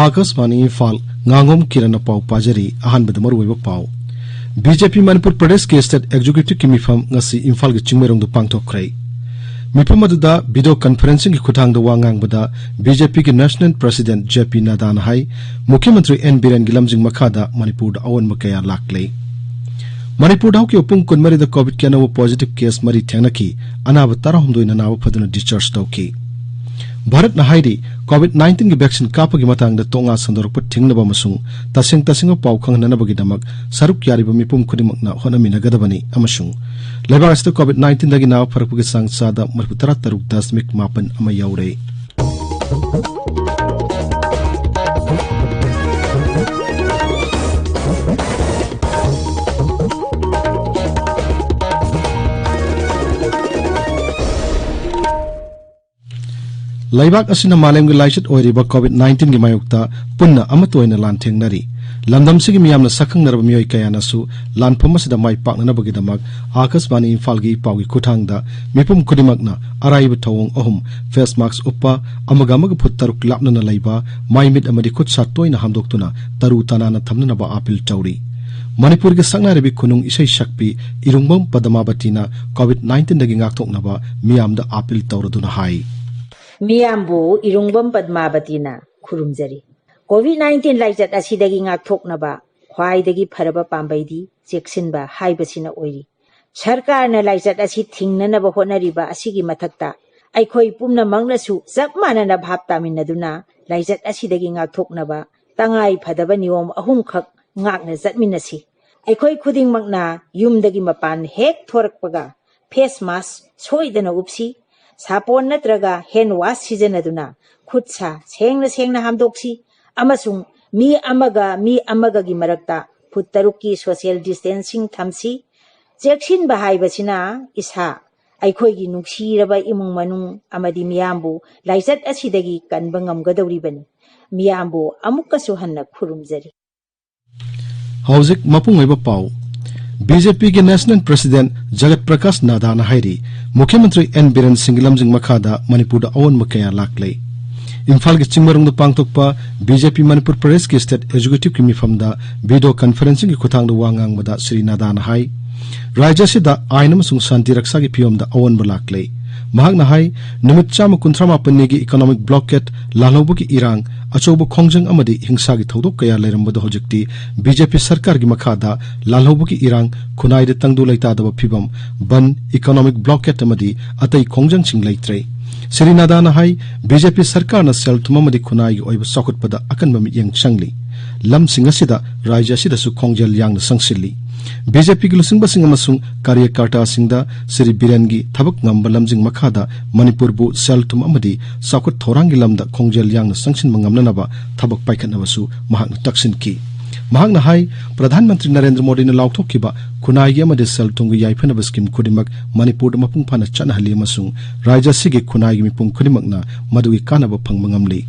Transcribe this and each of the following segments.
Akashvani Imphal Ngangom Kiran pau pajari ahan bedamar weba pau BJP Manipur Pradesh ke State Executive ki mifam ngasi Imphal gi chingmerong du pangthok krai mifam aduda video conferencing ki khuthang da wangang bada BJP ki National President JP Nadan hai Mukhyamantri N Biren gi lamjing makhada Manipur da awan makaya laklei Manipur da ki upung kunmari da COVID ki anawa positive case mari thengnaki anaba tarahumdoi na nawa phaduna discharge tawki Bharat na hairi COVID-19 ki vaccine kapagi matang da tonga sandorok thingnaba masung tasing pau khangna bagi damak saruk yariba mipum khudimak na honamina gadabani amasung lebak asta COVID-19 dagi naw pharakpagi sangsada marputara taruk dasmik mapan ama yaure Laibak asina malem gi laichet oiriba COVID-19 gi mayokta punna amatoina lan thengnari lamdam sigi miyamna sakhang narba miyoi kayana su lan phamasida mai pakna bagi damak Akashvani Imphal gi pawgi kuthangda mipum kudimakna araiba thawong ahum face mask uppa amagamag phuttaruk lapna na laiba maimit amadi khut satoina hamdoktuna taru tanana thamna ba apil tawri Manipur ge sangna rebi khunung isai shakpi irungbam padamabatina COVID-19 dagi ngakthokna ba miyamda apil tawraduna hai Miyambu irungbam padmabatina khurumjari COVID-19 laijat asidagi ngakthoknaba khwaidagi pharaba pambaidi cheksinba haibasina oiri sarkarna laijat asi thingnanaba honariba asigi mathakta aikhoi pumna mangnasu japmanana bhaptaminaduna laijat asidagi ngakthoknaba tangai phadaba niyom ahum khak ngakna jatminasi aikhoi khudingmakna yumdagi mapan hek thorakpaga face mask soidana upsi Sapon natraga hand wash sijanaduna khutsa sengna hamdoksi amasung mi amaga gi marakta phuttarukki social distancing thamsi cheksin bahai basina isa aikhoi gi nuksiraba imung manung amadi miyambu laijat asidagi kanbangam gadawribani miyambu amukkasu hanna khurumjari Hauzik mapung oiba pau BJP के National President Jagat Prakash Nadana hairi Mukhyamantri N Biren Lamjing makhada Manipur da awan makaya laklei Imphal gi chingmarung da pangtokpa BJP Manipur Pradesh ke State Executive ki mifam da video conferencing ki khuthang da wangang bada Sri Nadana hai Raja se da ainam sung santi raksa ki phiyom da awan ba laklei mahakna hai numit chama kunthama panni gi economic blockade lalhobu ki irang achobu khongjang amadi hingsa gi thodok kaya leirambada hojikti BJP sarkar gi makhada lalhobu ki irang khunai de tangdu laita da phibam ban economic blockade amadi atai khongjang sing leitre Sri Nadana hai BJP sarkar na sel thumamadi khunai gi oiba sakut pada akan mami yang changli lam singa sida raja sida su khongjal yang na sangsilli BJP gi lusing basing amasung karyakarta singda Sri Birengi thabak ngamba lamjing makhada Manipur bu seltum amadi sakut thorangi lamda khongjel yang sangsin mangamna ba thabak paikhatna basu mahakna taksin ki mahakna hai Pradhan Mantri Narendra Modi na laukthokkiba khunai gi amadi seltum gi yaifana ba scheme khudimak Manipur da mapung phana chanhali amasung raja sigi khunai gi mipum khudimakna madugi kanaba phangmangamli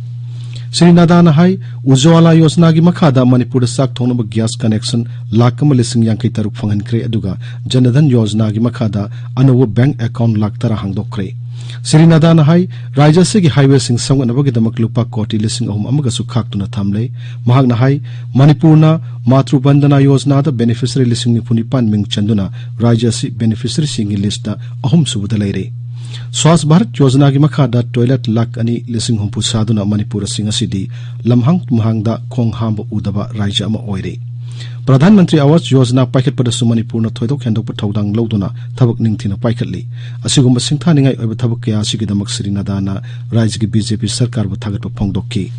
Sri Nadana hai Ujwala Yojana gi makhada Manipur sak thonaba gas connection lakam lising yang kai taruk phangan kre aduga Janadhan Yojana gi makhada anawo bank account laktara hangdokre Sri Nadana hai Raja se gi highway sing samganaba gi damak lupa koti lising ahum amaga su khaktuna thamle mahakna hai Manipurna Matru Bandana Yojana da beneficiary lising ni punipan ming chanduna Raja si beneficiary singi list da ahum subuda leire Swast Bharat Yojana gi makhada toilet lak ani lising humpu saduna Manipur singa sidi lamhang tumhangda khong hamba udaba raja ama oire Pradhan Mantri Awas Yojana paikhat pada su Manipur na thoidok hendok pathodang loduna thabak ningthina paikhatli asigumba singthaningai oiba thabak kya sigidamak Sri Nadana raj gi BJP sarkar bu thagat pa phongdokki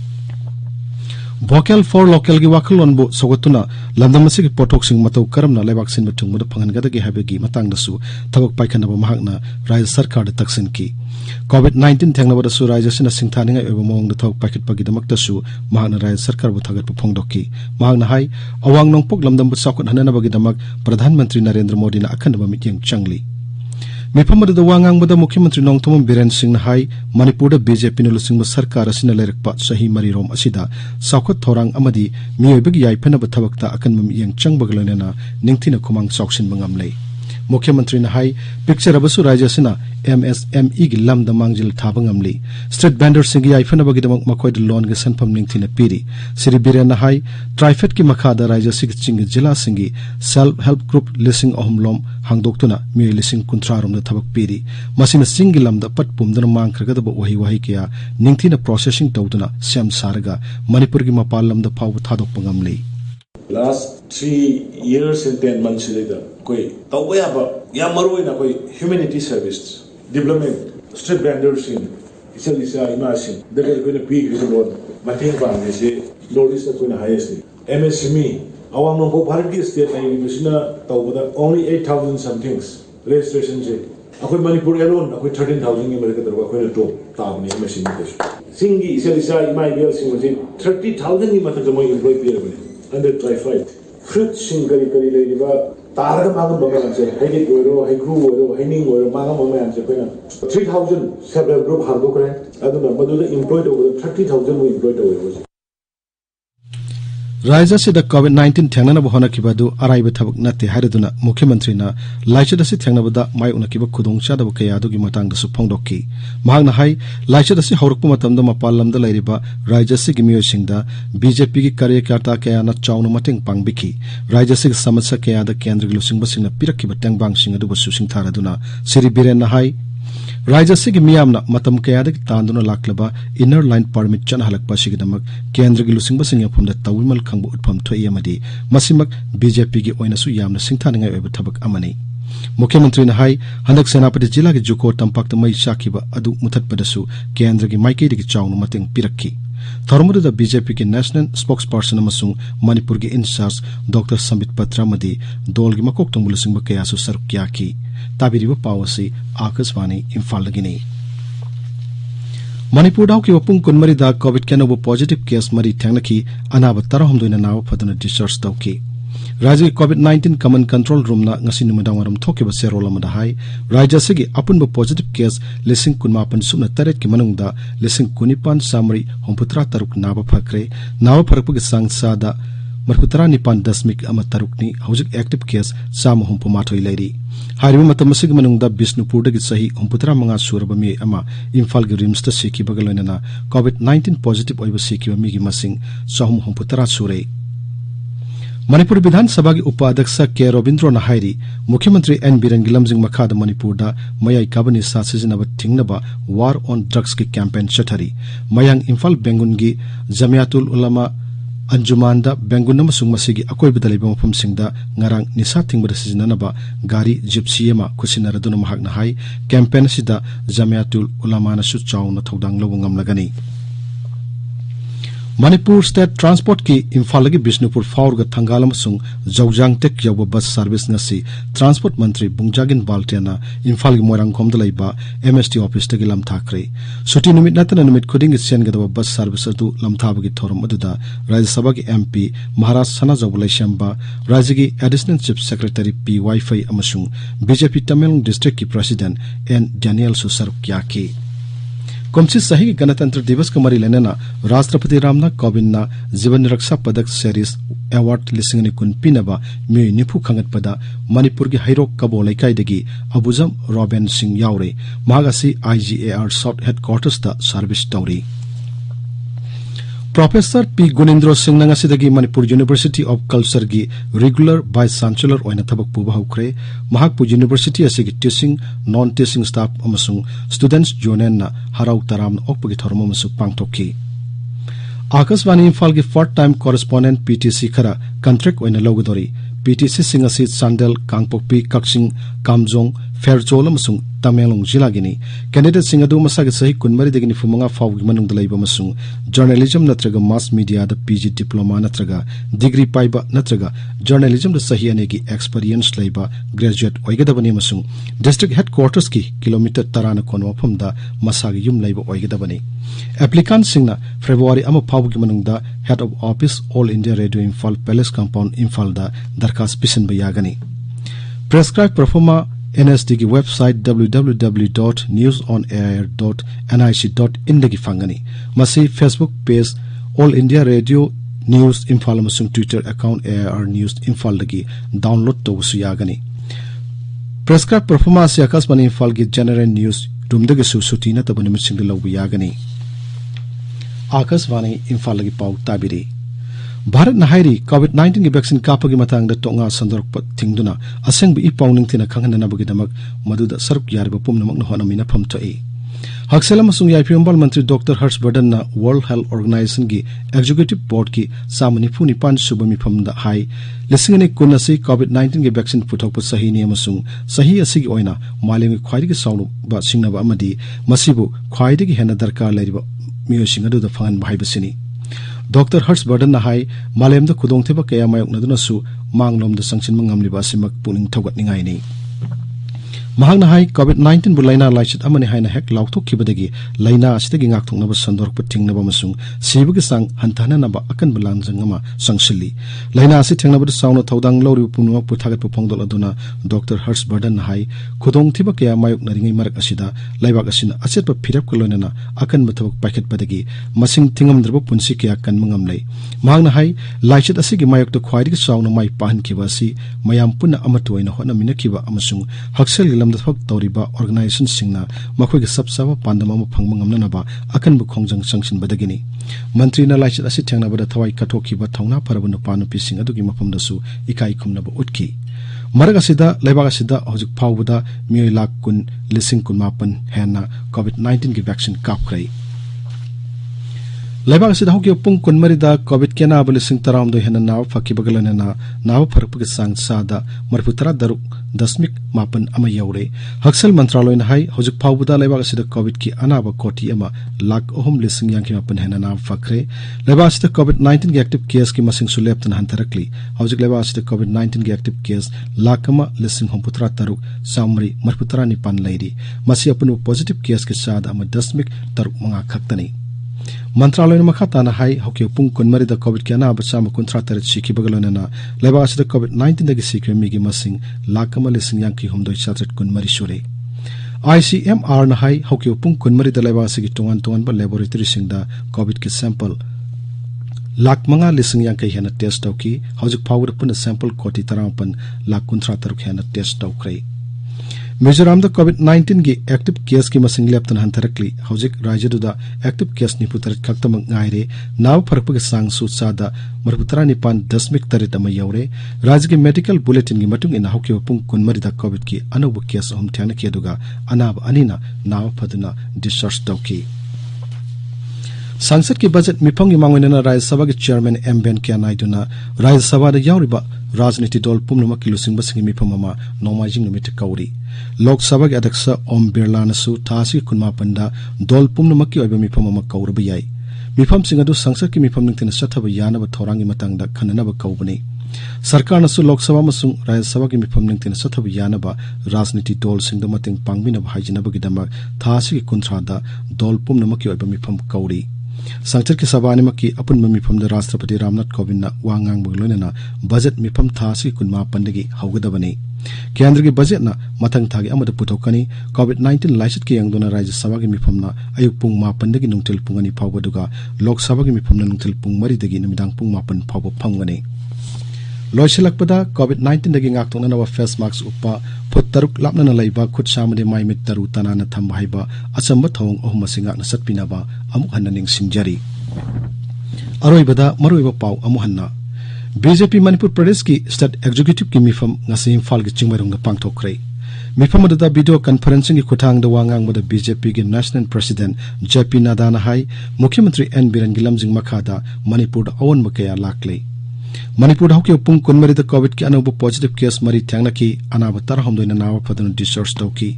Vocal for local gi wakhalon bu sogatuna landam asigi potok sing matau karamna lebak sin batung muda phangan gadagi habegi matang dasu thabak paikhana ba mahakna raj sarkar da taksin ki COVID-19 thengna ba dasu raj sina singthaningai oiba mong da thok paikhat pagi damak dasu mahakna raj sarkar bu thagat pa phongdokki mahakna hai awang nongpok lamdam bu sakut hanana bagi damak Pradhan Mantri Narendra Modi na akhanda ba mityang changli Mipamada da wangang bada Mukhyamantri Nongthomam Biren Singh hai Manipur da BJP na lusingba sarkar asina lerekpa sahi marirom asida saukhat thorang amadi miyoibagi yaifana ba thabakta akan mami yang changbaglanena ningthina khumang sauksin bangamlei मुख्यमंत्री ने high picture अबसु राज्य सिना MSME की lump the मांगजिल थाबंग अमली street vendor Singh की iPhone अबगी दमक मकोई loan के सनफम निंगथिन पीरी श्री बीरेन ने high TRIFED की मखादा राज्य सिंह चिंग जिला सिंगी सेल्फ हेल्प ग्रुप लिसिंग अहमलोम हांगदोक्तुना मिय लिसिंग कुंथ्रारोम द थबक पीरी मसिन सिंग लम द पट पुमदन मांग खरगदब वही वही किया निंगथिन प्रोसेसिंग तौदुना सेम सारगा मणिपुर की मपाल लम द फाव थादोक पंगमली Last 3 years and 10 months later, koi tawaya ba ya maroi na koi humanity service development street vendors in isa imasin dagar koi na big loan mating ba ne se notice na koi na highest MSME awang no bharat ki state ai misina tawada only 8,000 somethings registration je akoi Manipur alone akoi 13,000 ki mereka tarwa koi na top tabni MSME ko singi isa imai bill sing 30,000 ki matak mo employee peer under trifide fruit singari kari leiba targa maga mama anse haini goiro haikru goiro haini goiro maga mama anse koina 3,000 several group hango kare aduna maduda employed over 30,000 we employed over राज्य से COVID-19 थेंगना बहना किबादु अराइब थबक नते हाइदुना मुख्यमंत्री ना लाइचद से थेंगनाबदा my उनकिबा खुदोंचादब कयादुगी मतंगदसु फोंदोक्की Mahagana high लाइचद से हौरकपु मतमद मपाल lambda लैरिबा राज्य से गिमियोसिंगदा BJP की कार्यकर्ता कयाना चाउनु मतेंग पांगबिखी राज्य से समस्या कयादा केंद्र गी लुसिंगबसिंगना पिरक्किबा टेंगबांगसिंग अदुबु सुसिंग थारादुना श्री बीरेन ना हाई राज्य से मियामना मतम कयादगी तांदुना लाक्लबा इनर लाइन परमिट चन हलकपा सिगदमक केंद्र की लुसिंगबसिंग फुमदा तविमल खंगबु उत्फम थोई अमदी मसिमक बीजेपी की ओइनसु यामना सिंथानिंगाई ओइबा थबक अमनी मुख्यमंत्री ने हाई हंदक सेनापति जिला के जुको तंपाक मई चाखिबा अदु मुथतपदसु केंद्र की माइकेदगी चाउनु मतंग पिरक्की थोरमुदा बीजेपी के नेशनल स्पोक्स पर्सन अमसुंग मणिपुर के इंचार्ज डॉक्टर संबित पत्रा मदी दोल की मकोक तंगुलसिंग कयासु सरुक क्याकी ताबिरिबा पावसी आकाशवाणी इम्फाल लगिनी मणिपुर दाव की वपुंग कुनमरी दा कोविड के नोबो पॉजिटिव केस मरी थेंगनकी अनाब तरहमदुना नाव फदना डिस्चार्ज तौकी राज्य COVID-19 कमन कंट्रोल रूम ना ngasi numadangwaram thokiba serol amada hai राज्य से की अपुनबो पॉजिटिव केस लिसिंग कुनमापन सुना तरेट की मनुंगदा लिसिंग कुनिपान सामरी होमपुत्रा तरुक नाबा फकरे नाबा फरकपग सांगसादा मरकुतरा निपान दशमिक अमा तरुकनी हौजिक एक्टिव केस साम होमपु माथोई लैरी हारिबा मतम सिग मनुंगदा बिष्णुपुर दगी सही होमपुत्रा मंगा सुरबा मी अमा इम्फाल गी रिम्स त सिकी बगलोइना COVID-19 पॉजिटिव ओइबा सिकी मी गी मसिंग सहम होमपुत्रा सुरे मणिपुर विधानसभा की उपाध्यक्ष के रविंद्र नाहायरी मुख्यमंत्री एन बीरेन गिलमजिंग मखाद मणिपुर दा मयाई काबनी सा सिजनब थिंगनबा वार ऑन ड्रग्स की कैंपेन चथरी मयांग इम्फाल बेंगुन की जमियातुल उलमा अंजुमान दा बेंगुन अमसुंग मसिगी अकोइबदा लेबा मफमसिंगदा ngarang nisa thingbada sijanaba gari gypsy ama khusinaradu mahakna hai campaign sida jamiatul ulama na su chauna thodang lobungam lagani Manipur state transport की इम्फाल की बिष्णुपुर फाउर थंगाल जौजांग टेक यौब बस सर्विस नसी ट्रांसपोर्ट मंत्री बुंगजागिन बाल्टेना इम्फाल की मोरंगखोम MST ऑफिस तक लमथाख्रे सुटी नुमित नतन नुमित खुदिंग सेनगदब बस सर्विस अदु लमथाबगी थोरम अदुदा राज्यसभा की MP महाराज सना जौबलैशंबा राज्य की एडिशनल चीफ सेक्रेटरी P वाईफाई अमसुंग बीजेपी तमिलनाडु डिस्ट्रिक्ट की प्रेसिडेंट N डैनियल सुसरुक याकी कुमसी सही गणतंत्र दिवस का मरी लेना राष्ट्रपति रामनाथ कोविंद जीवन रक्षा पदक सीरीज अवार्ड लिसिंग कुन पीनबा मे निफु खंगतपदा मणिपुर की हैरोक कबो लैकाइदगी अबुजम रॉबेन सिंह यावरे महागासी IGAR साउथ हेडक्वार्टर्स दा सर्विस तौरी प्रोफेसर P गुनिंद्रो सिंह नंगासिदगी मणिपुर यूनिवर्सिटी ऑफ कल्चर की रेगुलर वाइस चांसलर ओइना थबक पुबा हौख्रे महाकपु यूनिवर्सिटी असिगी टीचिंग नॉन टीचिंग स्टाफ अमसुंग स्टूडेंट्स यूनियन ना हराउ तराम ओकपगी थोरम अमसु पांगथोखी आकाशवाणी इम्फाल की फर्स्ट टाइम कॉरेस्पोंडेंट PTC खरा कॉन्ट्रैक्ट ओइना लौगदोरी PTC सिंह असि चांदेल कांगपोकपी कक्सिंग कामजोंग फेरजोल अमसुंग तमेंगलोंग जिलागिनी कैंडिडेट सिंह अदु मसागे सही कुनमरी देगिनी फुमंगा फाउगी मनुंग लैबा मसुंग जर्नलिज्म नत्रगा मास मीडिया द PG डिप्लोमा नत्रगा डिग्री पाइबा नत्रगा जर्नलिज्म द सही अनेगी एक्सपीरियंस लैबा ग्रेजुएट ओइगदबनी मसुंग डिस्ट्रिक्ट हेडक्वार्टर्स की किलोमीटर 13 कोन मफमदा मसागे युम लैबा ओइगदबनी एप्लीकेंट सिंगना फेब्रुआरी अमा फाउगी मनुंगदा head of office all India radio Imphal palace compound Imphal दा दरखास्त पिसनबा यागनी प्रेस्क्राइब परफॉर्मा NSD की वेबसाइट www.newsonair.nic.in दगी फंगनी मसी Facebook page all India radio news Imphal मसुंग Twitter account AIR news Imphal दगी डाउनलोड तोबसु यागनी प्रेसक्राइब परफॉर्मेंस आकाशवाणी इम्फाल की जनरल न्यूज रूम सुटी नतब निमित लौब यागनी आकाशवाणी इम्फाल की पाउ ताबिरी भारत नाहारी कोविड-19 की वैक्सीन कापगी मतंग तोंगा संदर्भ थिंगदुना असंग ई पाउनिंग थिना खंगननबगिदमक मदुदा सरुक यारिब पुमनमक होनमिना फमथोई हक्सेल अमसुंग याइफियम्बल मंत्री डॉक्टर हर्षवर्धन ना वर्ल्ड हेल्थ ऑर्गेनाइजेशन की एग्जीक्यूटिव बोर्ड की सामनिफु निपान सुब मिफमदा हाई लिसिंगने कुन असि कोविड-19 की वैक्सीन पुथोक सही ने अमसुंग सही असि ओइना मालेंग ख्वाइदगी साउनुबा सिंगनबा अमदी मसिबु ख्वाइदगी हेना दरकार लेरिबा मियोसिंग अदुदा फंगन बाहाइबसिनी डॉक्टर हर्षवर्धन हाई मालेमदा खुदोंथेबा कया मायोकनदुनसु मांगलोमदा संगसिन मंगमलिबा असिमक पुनिंग थौगतनिंगाइनी महांगना हाई कोविड-19 बु लाइना लाइचित अमने हाइना हेक लाउथोखिबदगी लाइना असिदगी गाक्थोंगनबा संदोरप थिंगनबा मसुंग सिबगी सांग हंथाननबा अकन बलांजंगमा संगसिली लाइना असि थेंगनबा साउनो थौदांग लौरि पुनुवा पुथागत पुफोंगदोल अदुना डॉक्टर हर्षवर्धन हाई खुदोंथेबा कया मायोकनरिंगै मरक असिदा लाइबाक असिना अचेतबा फिरप कलोनना अकन बथबक पाइखतपदगी मसिंग थिंगमद्रबा पुंसि कया कनमंगमलै महांगना हाई लाइचित असिगी मायोकतो ख्वाइदगी साउनो माइ पाहनखिबा असि मयाम पुन्ना अमतोइना होनमिनखिबा अमसुंग हक्सेल लमदफक तौरिबा ऑर्गेनाइजेशन सिंगना मखोइगे सबसाबा पांदम अमा फंगबा ngamnanaba akanbu khongjang sangshin badagini मंत्री ना लाइचित असि थेंगनाबदा थवाई कथोखिबा थौना फरब नुपा नुपि सिंग अदुगी मफमदसु इकाई खुमनबा उठकी मरग असिदा लेबाग असिदा हौजिक फावबदा मियोय लाख कुन लिसिंग कुन मापन हेना कोविड-19 की वैक्सीन कापख्रै लेबाग असिदा हौके पुंग कुनमरिदा कोविड के नाब लिसिंग तरामदो हेना नाव फकिबगलना नाव फरकपगे सांग सादा मरफुतरा दरुक दशमिक मापन अमा यौरे हक्सल मंत्रालय न हाई हौजिक फावबदा लेबाग असिदा कोविड की अनाब कोटी अमा लाख ओहम लिसिंग यांकी मापन हेना नाव फखरे लेबाग असिदा कोविड-19 की एक्टिव केस की मसिंग सुलेपतन हंतरकली हौजिक लेबाग असिदा कोविड-19 की एक्टिव केस लाख अमा लिसिंग हमपुतरा तरुक सामरी मरफुतरा निपान लैरी मसी अपनु पॉजिटिव केस के साद अमा दशमिक तरुक मंगा खक्तनी मंत्रालय मखा ताना हाई हौके पुंग कुनमरिदा कोविड के अनाब चाम कुंथ्रा तरत सिखिबगलना लेबाग असिदा कोविड-19 दगी सिखिबे मिगी मसिंग लाख अमा लिसिंग यांकी हुमदोय चात्रत कुनमरि सुरे ICMR na hai hauke upung kunmari da leba sigi tongan ba laboratory singda covid ki sample lak manga lising yang kai hena test tauki haujuk power pun sample koti tarapan lak kuntra taruk hena test taukrai Mizoram da COVID-19 की active case की मसिंग लेप्तन हंतरकली हौजिक राज्य दा active case नि पुतर खक्तम ngaire नाव फरकपग सांग सुसादा मरपुतरा निपान 10 तरत अम you're राज्य की medical bulletin की मतुंग इन हौके पुंग कुनमरि दा कोविड की अनोब केस हम थ्यान के दुगा अनाब अनिना नाव फदुना डिस्चार्ज तौकी संसद की बजट मिफंग की मांगोइना राज्य सभा के चेयरमैन एम वेंकैया नायडूना राज्य सभा दा यावरिबा राजनीति दल पुमनमक की लुसिंग बसिंग मिफम अमा नोमाइजिंग नुमित कौरी लोकसभा के अध्यक्ष ओम बिरला नसु थासी कुनमापंदा दल पुमनमक की ओइबा मिफम अमा कौरब याई मिफम सिंग अदु संसद की मिफम निंगतिन सथब यानब थोरांगी मतंगदा खननब कौबनी सरकार नसु लोकसभा मसुंग राज्यसभा की मिफम निंगतिन सथब यानब राजनीति दल सिंग द मतिंग पांगमिनब हाइजिनब गिदमक थासी की कुंथ्रादा दल पुमनमक की ओइबा मिफम कौरी संसद की सभा की अपन मिफम राष्ट्रपति रामनाथ कोविंद वांगांग बगलोना बजट मिफम थासी कुनमा पंदगी हौगदबनी केंद्र की बजट ना मथंग थागे अमद पुथोकनी कोविड-19 लाइसेट के यंगदोना राज्य सभा की मिफम ना अयुक पुंग मापंदगी नुंगतेल पुंगनी फावबदुगा लोकसभा की मिफम ना नुंगतेल पुंग मरिदगी निमिदांग पुंग मापन फावब फंगनी लोइसिलकपदा कोविड-19 दगी ngaktongna फेस मास्क उपा फुट तरुक लापना लैबा खुद सामने माइमित तरु तनाना थम हाइबा अचंब थोंग अहुम सिंगाकना सतपिनाबा अमुक हन्ना निंगसिंगजरी अरोइबदा मरोइबा पाउ अमुक हन्ना बीजेपी मणिपुर प्रदेश की स्टेट एग्जीक्यूटिव की मिफम ngasi इम्फाल की चिंगमरुंग पांगथोखरै मिफम अददा वीडियो कॉन्फ्रेंसिंग की खुथांग द वांगांग मद बीजेपी के नेशनल प्रेसिडेंट जेपी नड्डा ना हाई मुख्यमंत्री एन बिरेन गिलमजिंग मखादा मणिपुर अवन मकया लाकले मणिपुर हौके पुंग कुनमरि द कोविड की अनोब पॉजिटिव केस मरी थ्यांगना की अनाब तरहमदोइना नाव फदन डिस्चार्ज तौकी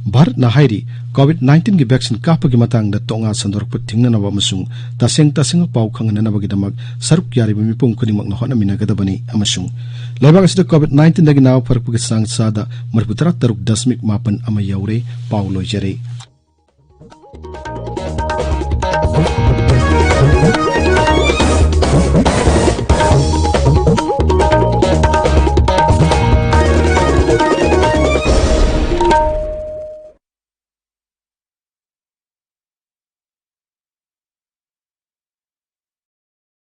भारत ना हाइरी कोविड-19 की वैक्सीन कापगी मतंग द तोंगा संदर्भ थिंगननब अमसुंग तसेंग पाउ खंगननबगिदमक सरुक यारिबि मिपुंग खुनिमक न होनमिनगदबनी अमसुंग लेबाग असिदा कोविड-19 दगी नाव फरकपगी सांग सादा मरपुतरा तरुक दशमिक मापन अम यौरे पाउ लोइजरे